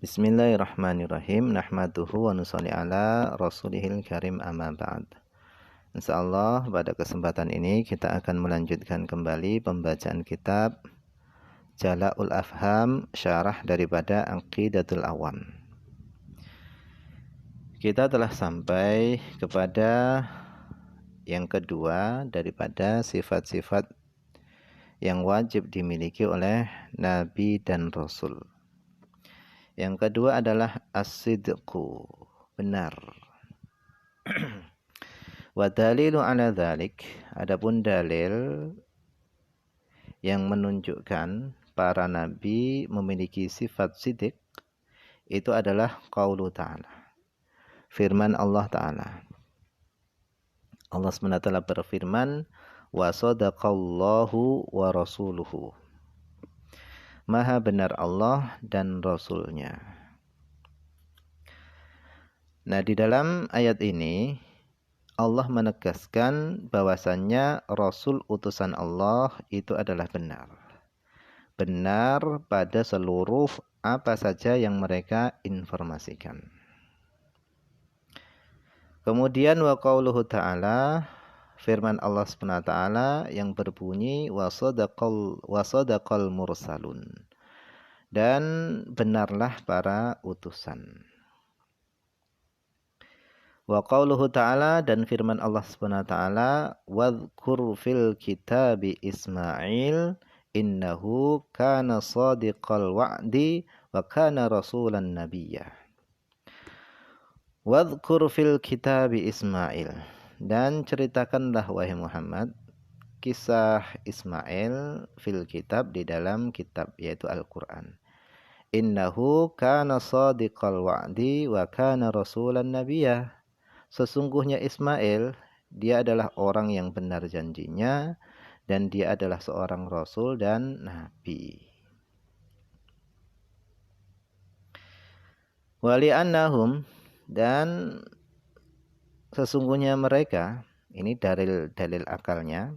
Bismillahirrahmanirrahim. Nahmaduhu wa nusalli ala rasulihil karim amma ba'd. Insyaallah pada kesempatan ini kita akan melanjutkan kembali pembacaan kitab Jala'ul Afham, syarah daripada Aqidatul Awam. Kita telah sampai kepada yang kedua daripada sifat-sifat yang wajib dimiliki oleh Nabi dan Rasul. Yang kedua adalah as-sidqu, benar. Wa dalilu ala dzalik, adapun dalil yang menunjukkan para nabi memiliki sifat sidq itu adalah qaulu ta'ala, firman Allah Ta'ala. Allah SWT berfirman, wa sadaqallahu wa rasuluhu, Maha benar Allah dan Rasulnya. Nah, di dalam ayat ini Allah menegaskan bahwasannya Rasul utusan Allah itu adalah benar. Benar pada seluruh apa saja yang mereka informasikan. Kemudian wa qauluhu ta'ala, firman Allah SWT yang berbunyi wa sadaqal mursalun, dan benarlah para utusan. Wa qauluhu ta'ala, dan firman Allah SWT, wadhkur fil kitabi Ismail innahu kana sadiqal wa'di wa kana rasulan nabiyya. Wadhkur fil kitabi Ismail, dan ceritakanlah wahai Muhammad kisah Ismail fil kitab, di dalam kitab yaitu Al-Quran. Innahu kana sadiqal wa'di wa kana rasulan nabiyya. Sesungguhnya Ismail, dia adalah orang yang benar janjinya dan dia adalah seorang rasul dan nabi. Wali annahum, dan sesungguhnya mereka, ini dalil akalnya.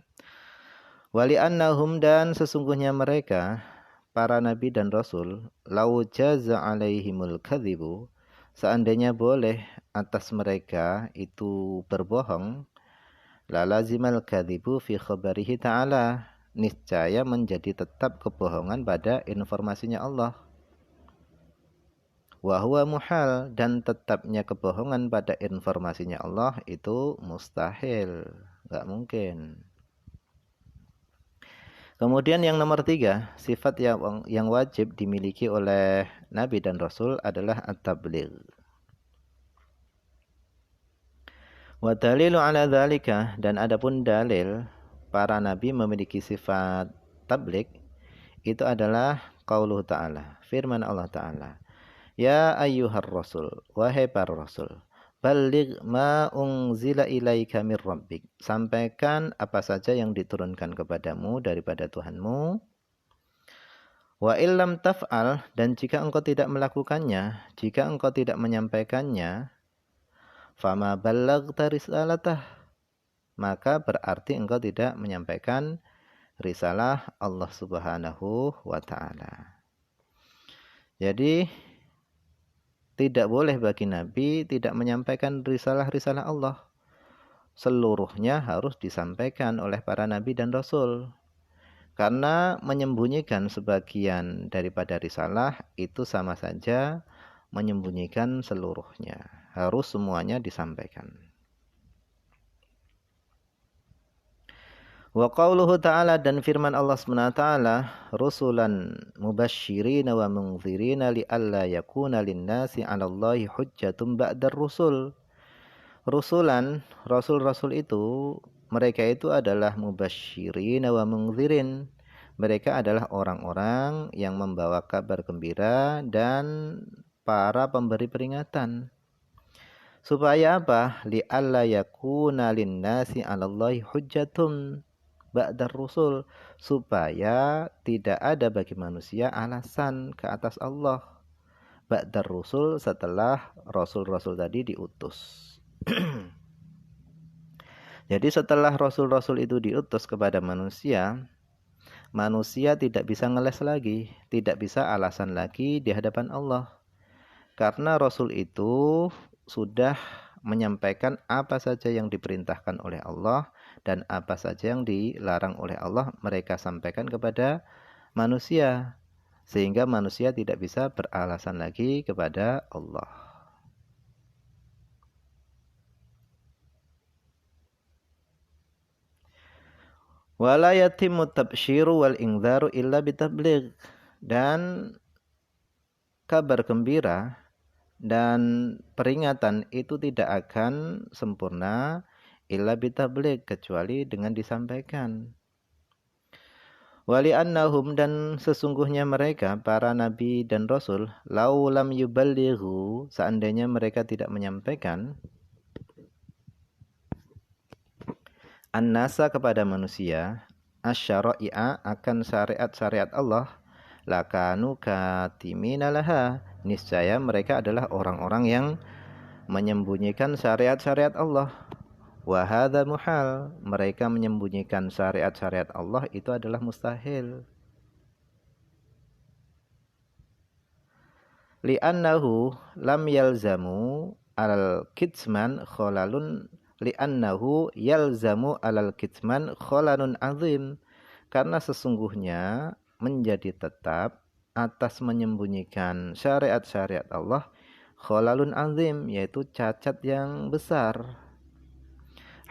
Wali annahum, dan sesungguhnya mereka, para nabi dan rasul, lau jaza alaihimul kadhibu, seandainya boleh atas mereka itu berbohong, la lazimal kadhibu fi khabarihi ta'ala, niscaya menjadi tetap kebohongan pada informasinya Allah. Wa huwa muhal, dan tetapnya kebohongan pada informasinya Allah itu mustahil, enggak mungkin. Kemudian yang nomor 3, sifat yang wajib dimiliki oleh Nabi dan Rasul adalah at-tabligh. Wa dalilu ala dzalika, dan adapun dalil para nabi memiliki sifat tabligh itu adalah qauluhu ta'ala, firman Allah Ta'ala. Ya ayyuhar rasul, wahai para rasul, balligh ma unzila ilaika mir rabbik, sampaikan apa saja yang diturunkan kepadamu daripada Tuhanmu. Wa illam taf'al, dan jika engkau tidak melakukannya, jika engkau tidak menyampaikannya, fama ballaghta risalatah, maka berarti engkau tidak menyampaikan risalah Allah Subhanahu wa ta'ala. Jadi tidak boleh bagi Nabi tidak menyampaikan risalah-risalah Allah. Seluruhnya harus disampaikan oleh para Nabi dan Rasul. Karena menyembunyikan sebagian daripada risalah itu sama saja menyembunyikan seluruhnya. Harus semuanya disampaikan. Wa qauluhu ta'ala, dan firman Allah SWT, rusulan mubashshirina wa munzirina li'alla yakuna linnasi 'alallahi hujjatun ba'dar rusul. Rusulan, rasul-rasul itu, mereka itu adalah mubashshirina wa munzirin. Mereka adalah orang-orang yang membawa kabar gembira dan para pemberi peringatan. Supaya apa? Li'alla yakuna linnasi 'alallahi hujjatun ba'dar rusul, supaya tidak ada bagi manusia alasan ke atas Allah ba'dar rusul, setelah rasul-rasul tadi diutus. Jadi setelah rasul-rasul itu diutus kepada manusia, manusia tidak bisa ngeles lagi, tidak bisa alasan lagi di hadapan Allah. Karena Rasul itu sudah menyampaikan apa saja yang diperintahkan oleh Allah dan apa saja yang dilarang oleh Allah, mereka sampaikan kepada manusia, sehingga manusia tidak bisa beralasan lagi kepada Allah. Wala yatimmu tabsyiru wal ingdharu illa bitabligh. Dan kabar gembira dan peringatan itu tidak akan sempurna illa bitabligh, kecuali dengan disampaikan. Wali annahum, dan sesungguhnya mereka para nabi dan rasul, lau lam yuballighu, seandainya mereka tidak menyampaikan an-nasa kepada manusia, asyara'i'a akan syariat-syariat Allah, lakanu katimina laha, niscaya mereka adalah orang-orang yang menyembunyikan syariat-syariat Allah. Wa hadza muhal, mereka menyembunyikan syariat-syariat Allah itu adalah mustahil. Li'annahu lam yalzamu alal kitman kholalun li'annahu yalzamu alal kitman kholalun azim, karena sesungguhnya menjadi tetap atas menyembunyikan syariat-syariat Allah kholalun azim, yaitu cacat yang besar.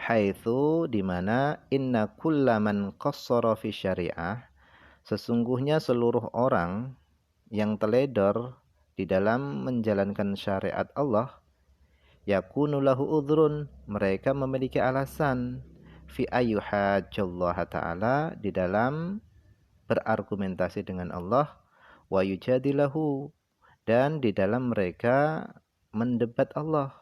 Haitsu, di mana inna kullaman qassara fi syariah, sesungguhnya seluruh orang yang teledor di dalam menjalankan syariat Allah, yakunu lahu udhrun, mereka memiliki alasan, fi ayyuhajjallaha ta'ala, di dalam berargumentasi dengan Allah, wa yujadilahu, dan di dalam mereka mendebat Allah,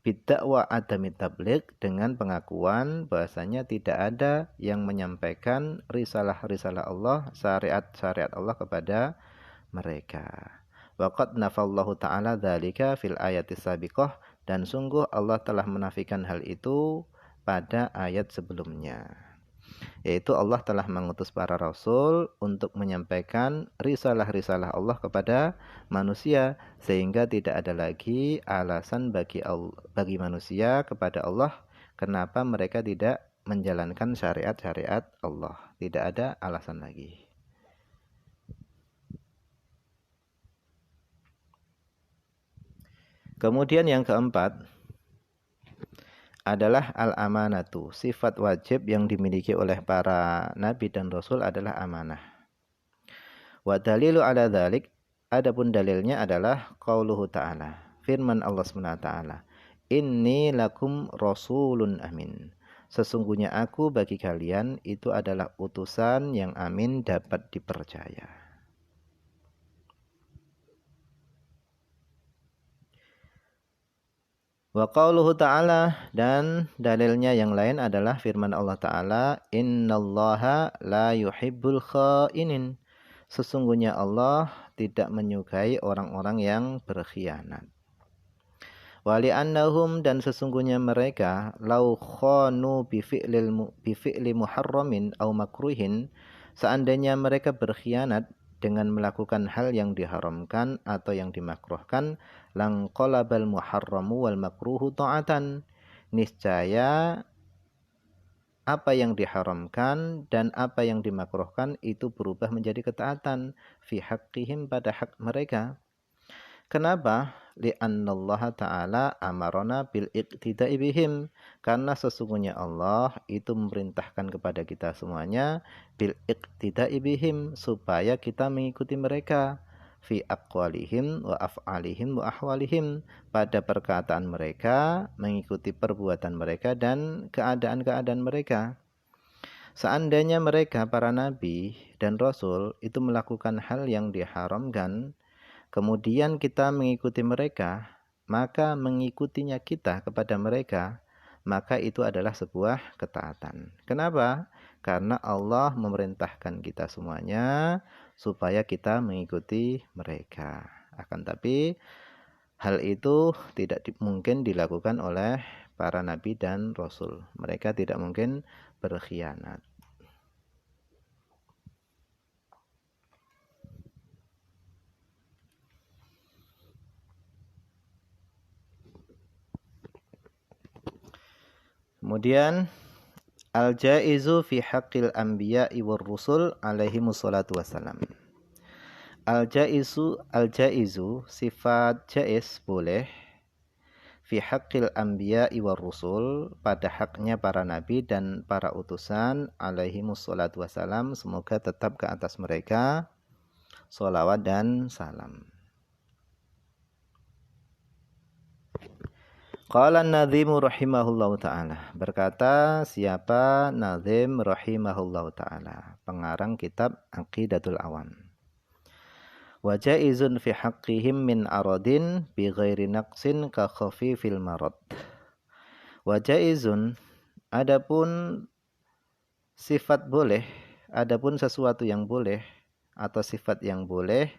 bid'wa adami tabligh, dengan pengakuan bahasanya tidak ada yang menyampaikan risalah-risalah Allah, syariat-syariat Allah kepada mereka. Waqad nafallahu ta'ala dzalika fil ayati sabiqah, dan sungguh Allah telah menafikan hal itu pada ayat sebelumnya. Yaitu Allah telah mengutus para rasul untuk menyampaikan risalah-risalah Allah kepada manusia, sehingga tidak ada lagi alasan bagi manusia kepada Allah kenapa mereka tidak menjalankan syariat-syariat Allah. Tidak ada alasan lagi. Kemudian yang keempat adalah al-amanatu. Sifat wajib yang dimiliki oleh para nabi dan rasul adalah amanah. Wa dalilu ala dzalik, adapun dalilnya adalah qauluhu ta'ala, firman Allah Subhanahu wa taala, inni lakum rasulun amin. Sesungguhnya aku bagi kalian itu adalah utusan yang amin, dapat dipercaya. Wa qauluhu ta'ala, dan dalilnya yang lain adalah firman Allah Ta'ala, innallaha la yuhibbul kha'inin. Sesungguhnya Allah tidak menyukai orang-orang yang berkhianat. Wa li'annahum, dan sesungguhnya mereka, lau khanu bifi'li muharramin au makruhin, seandainya mereka berkhianat dengan melakukan hal yang diharamkan atau yang dimakruhkan, langqalabal muharramu wal makruhu ta'atan, niscaya apa yang diharamkan dan apa yang dimakruhkan itu berubah menjadi ketaatan, fi haqqihim, pada hak mereka. Kenapa? Li'annallaha ta'ala amarona bil iqtida'i bihim, karena sesungguhnya Allah itu memerintahkan kepada kita semuanya bil iqtida'i bihim, supaya kita mengikuti mereka, fi aqwalihim wa af'alihim wa ahwalihim, pada perkataan mereka, mengikuti perbuatan mereka dan keadaan-keadaan mereka. Seandainya mereka para nabi dan rasul itu melakukan hal yang diharamkan, kemudian kita mengikuti mereka, maka mengikutinya kita kepada mereka, maka itu adalah sebuah ketaatan. Kenapa? Karena Allah memerintahkan kita semuanya supaya kita mengikuti mereka. Akan tapi hal itu tidak mungkin dilakukan oleh para nabi dan rasul. Mereka tidak mungkin berkhianat. Kemudian al-jaizu fi haqqil anbiya'i war rusul alaihi wassalatu wassalam. Al-jaizu sifat jaiz boleh fi haqqil anbiya'i war rusul pada haknya para nabi dan para utusan alaihi wassalatu wassalam, semoga tetap ke atas mereka sholawat dan salam. Qala an-nadhimu rahimahullahu ta'ala. Berkata siapa Nadhim rahimahullahu ta'ala, pengarang kitab Aqidatul Awam. Wa jaizun fi haqqihim min aradin bi ghairi naqsin ka khafifil marad. Wa jaizun, adapun sifat boleh, adapun sesuatu yang boleh atau sifat yang boleh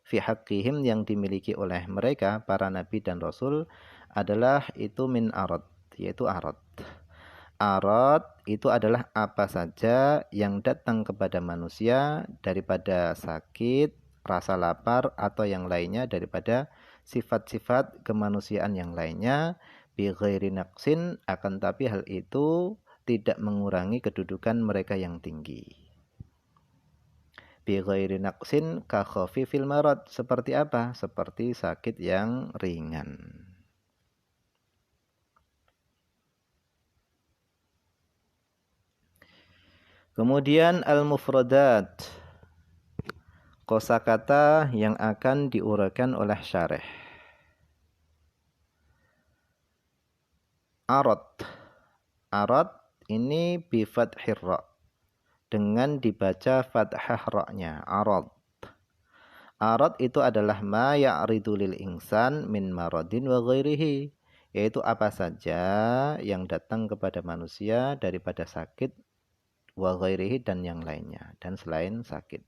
fi haqqihim yang dimiliki oleh mereka para nabi dan rasul adalah itu min arad, yaitu arad. Arad itu adalah apa saja yang datang kepada manusia daripada sakit, rasa lapar atau yang lainnya daripada sifat-sifat kemanusiaan yang lainnya bi ghairi naqsin, akan tapi hal itu tidak mengurangi kedudukan mereka yang tinggi. Bi ghairi naqsin ka khafifil marad, seperti apa? Seperti sakit yang ringan. Kemudian al-mufradat, kosakata yang akan diuraikan oleh syarih. Arad. Arad ini bi fathir ra, dengan dibaca fathah ra-nya. Arad. Arad itu adalah ma ya'ridu lil insan min maradin wa ghairihi, yaitu apa saja yang datang kepada manusia daripada sakit, wa ghairihi dan yang lainnya, dan selain sakit.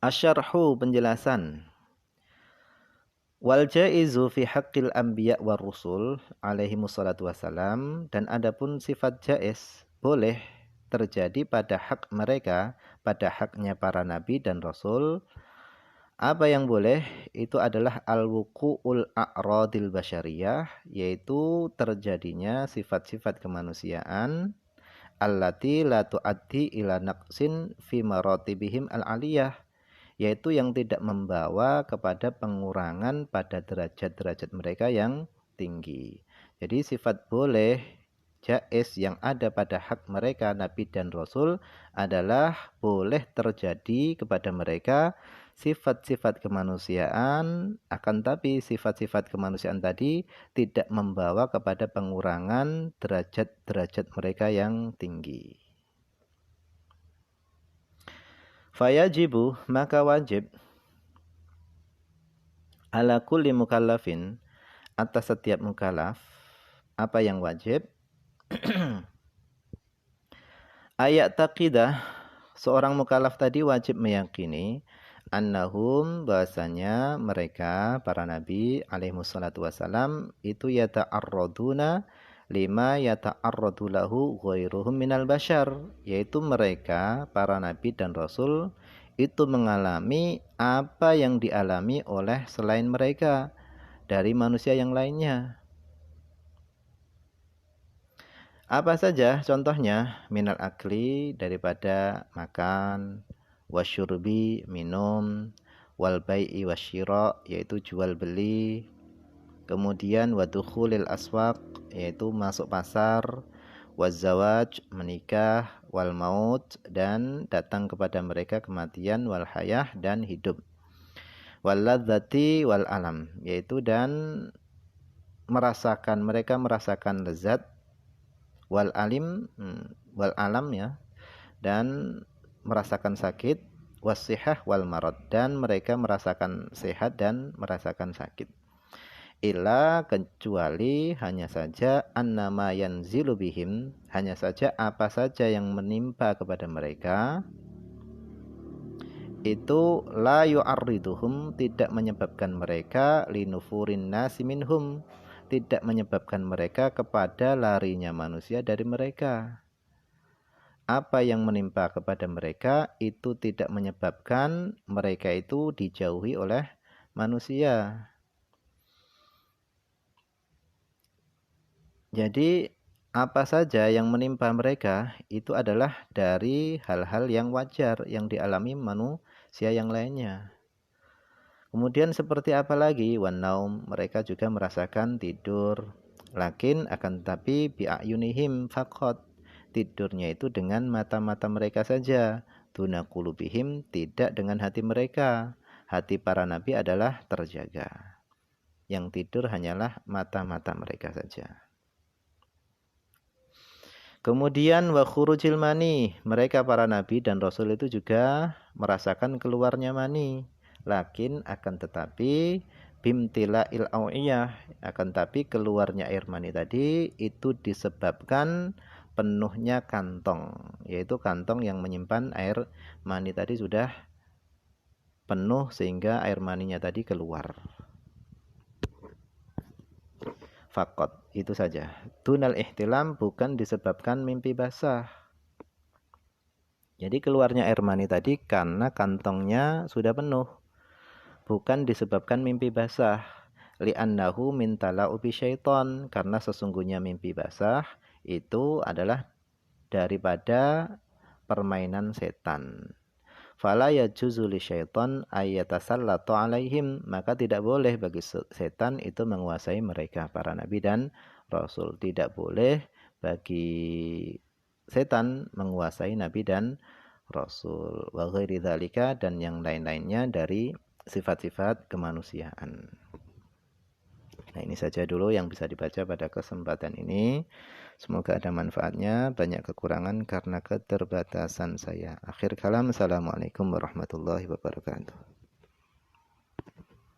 Asyarhu, penjelasan. Wal jaizu fi haqqil anbiya war rusul alaihi wassalatu wassalam, dan adapun sifat jaiz boleh terjadi pada hak mereka, pada haknya para nabi dan rasul. Apa yang boleh itu adalah al-wuqu'ul a'radil basyariyah, yaitu terjadinya sifat-sifat kemanusiaan allati la tu'addi ila naqsin fi maratibihim al-aliyah, yaitu yang tidak membawa kepada pengurangan pada derajat-derajat mereka yang tinggi. Jadi sifat boleh jaiz yang ada pada hak mereka nabi dan rasul adalah boleh terjadi kepada mereka sifat-sifat kemanusiaan, akan tapi sifat-sifat kemanusiaan tadi tidak membawa kepada pengurangan derajat-derajat mereka yang tinggi. Fayajibu, maka wajib ala kulli mukallafin, atas setiap mukallaf. Apa yang wajib? Ayat taqidah, seorang mukallaf tadi wajib meyakini annahum, bahasanya mereka para nabi alaihi wassalatu wassalam itu yata'arraduna lima yata'arradu lahu ghairuhum minal bashar, yaitu mereka para nabi dan rasul itu mengalami apa yang dialami oleh selain mereka dari manusia yang lainnya. Apa saja contohnya? Minal akli, daripada makan, wasyurbi, minum, wal bai'i wasyira, yaitu jual beli, kemudian wadukhulil aswaq, yaitu masuk pasar, wazawaj, menikah, wal maut, dan datang kepada mereka kematian, wal hayah, dan hidup, wal ladzati wal alam, yaitu dan merasakan, mereka merasakan lezat, wal alim, wal alam ya, dan merasakan sakit, wasihah wal marad, dan mereka merasakan sehat dan merasakan sakit. Illa, kecuali, hanya saja, annama yanzilu bihim, hanya saja apa saja yang menimpa kepada mereka itu la yu'arriduhum, tidak menyebabkan mereka linufurin nasi minhum, tidak menyebabkan mereka kepada larinya manusia dari mereka. Apa yang menimpa kepada mereka itu tidak menyebabkan mereka itu dijauhi oleh manusia. Jadi apa saja yang menimpa mereka itu adalah dari hal-hal yang wajar yang dialami manusia yang lainnya. Kemudian seperti apa lagi? Wanaum, mereka juga merasakan tidur. Lakin akan tetapi bi'ayunihim faqat. Tidurnya itu dengan mata-mata mereka saja. Duna qulubihim, tidak dengan hati mereka. Hati para nabi adalah terjaga. Yang tidur hanyalah mata-mata mereka saja. Kemudian wa khurujil mani, mereka para nabi dan rasul itu juga merasakan keluarnya mani. Lakin akan tetapi bimtila il awiyah, akan tapi keluarnya air mani tadi itu disebabkan penuhnya kantong, yaitu kantong yang menyimpan air mani tadi sudah penuh sehingga air maninya tadi keluar. Fakot, itu saja. Dunal ihtilam bukan disebabkan mimpi basah. Jadi keluarnya air mani tadi karena kantongnya sudah penuh. Bukan disebabkan mimpi basah. Li'annahu min tala'ubi syaiton. Karena sesungguhnya mimpi basah itu adalah daripada permainan setan. Fala yajuzu li syaiton ayyatasallatu alaihim, maka tidak boleh bagi setan itu menguasai mereka para nabi dan rasul. Tidak boleh bagi setan menguasai nabi dan rasul. Wa ghairi dzalika, dan yang lain-lainnya dari sifat-sifat kemanusiaan. Nah, ini saja dulu yang bisa dibaca pada kesempatan ini. Semoga ada manfaatnya, banyak kekurangan karena keterbatasan saya. Akhir kalam, assalamualaikum warahmatullahi wabarakatuh.